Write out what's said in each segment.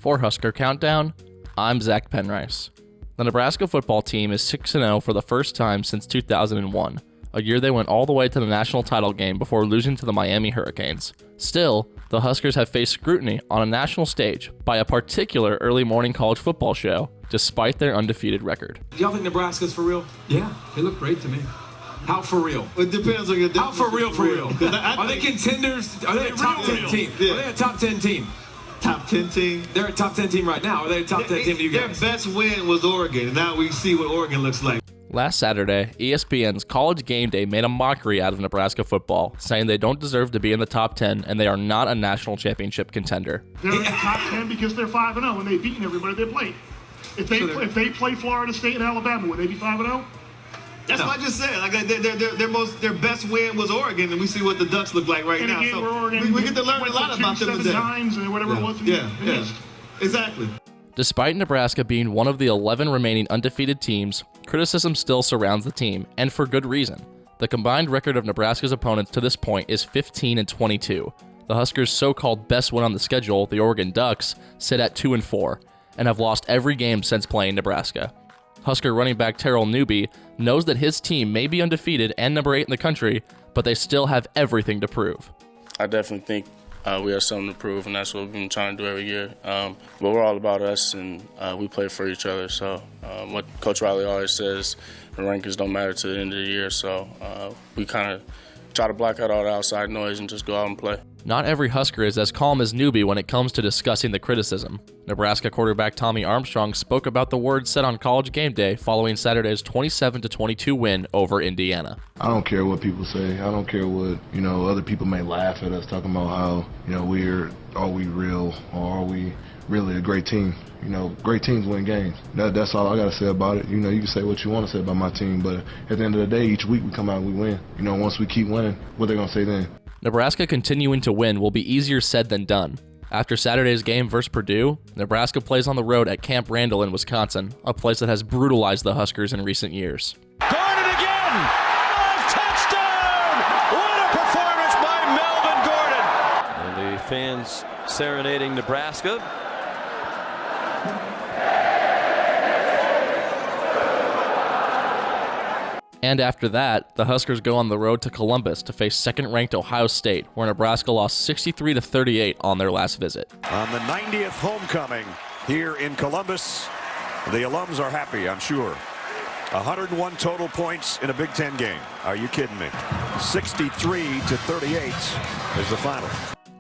For Husker Countdown, I'm Zach Penrice. The Nebraska football team is 6-0 for the first time since 2001, a year they went all the way to the national title game before losing to the Miami Hurricanes. Still, the Huskers have faced scrutiny on a national stage by a particular early morning college football show, despite their undefeated record. Do y'all think Nebraska's for real? Yeah, they look great to me. How for real? It depends on your How for real? Are they contenders? Are they a top 10 team? Yeah. Are they a top 10 team? Top 10 team? They're a top 10 team right now. Are they a top 10 team to you guys? Their best win was Oregon, and now we see what Oregon looks like. Last Saturday, ESPN's College Game Day made a mockery out of Nebraska football, saying they don't deserve to be in the top 10 and they are not a national championship contender. They're in the top 10 because they're 5-0 and they've beaten everybody they played. If they play Florida State and Alabama, would they be 5-0? That's what I just said. Like their best win was Oregon, and we see what the Ducks look like right now. So Oregon we get to learn a lot about them today. Times and whatever it was. Yeah, exactly. Despite Nebraska being one of the 11 remaining undefeated teams, criticism still surrounds the team, and for good reason. The combined record of Nebraska's opponents to this point is 15-22. The Huskers' so-called best win on the schedule, the Oregon Ducks, sit at 2-4, and have lost every game since playing Nebraska. Husker running back Terrell Newby knows that his team may be undefeated and number 8 in the country, but they still have everything to prove. I definitely think we have something to prove, and that's what we've been trying to do every year. But we're all about us, and we play for each other. So what Coach Riley always says, the rankings don't matter to the end of the year. So we kind of try to block out all the outside noise and just go out and play. Not every Husker is as calm as Newby when it comes to discussing the criticism. Nebraska quarterback Tommy Armstrong spoke about the words said on College Game Day following Saturday's 27-22 win over Indiana. I don't care what people say. I don't care what, other people may laugh at us talking about how, are we real or are we really a great team? Great teams win games. That's all I got to say about it. You can say what you want to say about my team, but at the end of the day, each week we come out and we win. Once we keep winning, what they going to say then? Nebraska continuing to win will be easier said than done. After Saturday's game versus Purdue, Nebraska plays on the road at Camp Randall in Wisconsin, a place that has brutalized the Huskers in recent years. Gordon again! Touchdown! What a performance by Melvin Gordon! And the fans serenading Nebraska. And after that, the Huskers go on the road to Columbus to face second-ranked Ohio State, where Nebraska lost 63-38 on their last visit. On the 90th homecoming here in Columbus, the alums are happy, I'm sure. 101 total points in a Big Ten game. Are you kidding me? 63-38 is the final.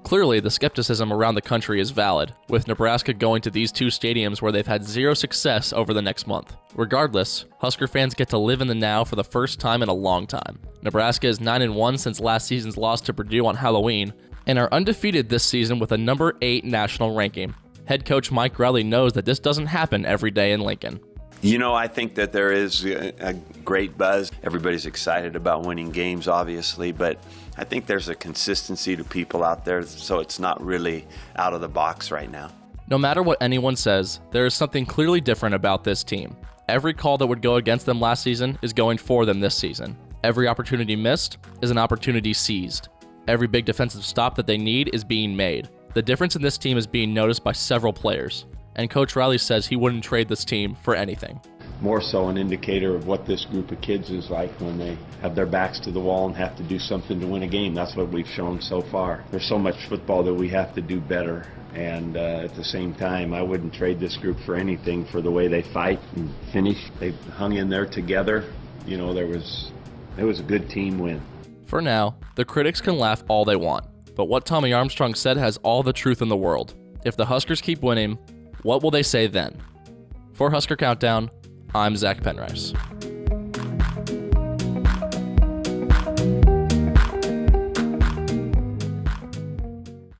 Clearly, the skepticism around the country is valid, with Nebraska going to these two stadiums where they've had zero success over the next month. Regardless, Husker fans get to live in the now for the first time in a long time. Nebraska is 9-1 since last season's loss to Purdue on Halloween, and are undefeated this season with a number 8 national ranking. Head coach Mike Grelly knows that this doesn't happen every day in Lincoln. I think that there is a great buzz. Everybody's excited about winning games, obviously, but I think there's a consistency to people out there, so it's not really out of the box right now. No matter what anyone says, there is something clearly different about this team. Every call that would go against them last season is going for them this season. Every opportunity missed is an opportunity seized. Every big defensive stop that they need is being made. The difference in this team is being noticed by several players, and Coach Riley says he wouldn't trade this team for anything. More so an indicator of what this group of kids is like when they have their backs to the wall and have to do something to win a game. That's what we've shown so far. There's so much football that we have to do better, and at the same time, I wouldn't trade this group for anything for the way they fight and finish. They hung in there together. It was a good team win. For now, the critics can laugh all they want, but what Tommy Armstrong said has all the truth in the world. If the Huskers keep winning, what will they say then? For Husker Countdown, I'm Zach Penrice.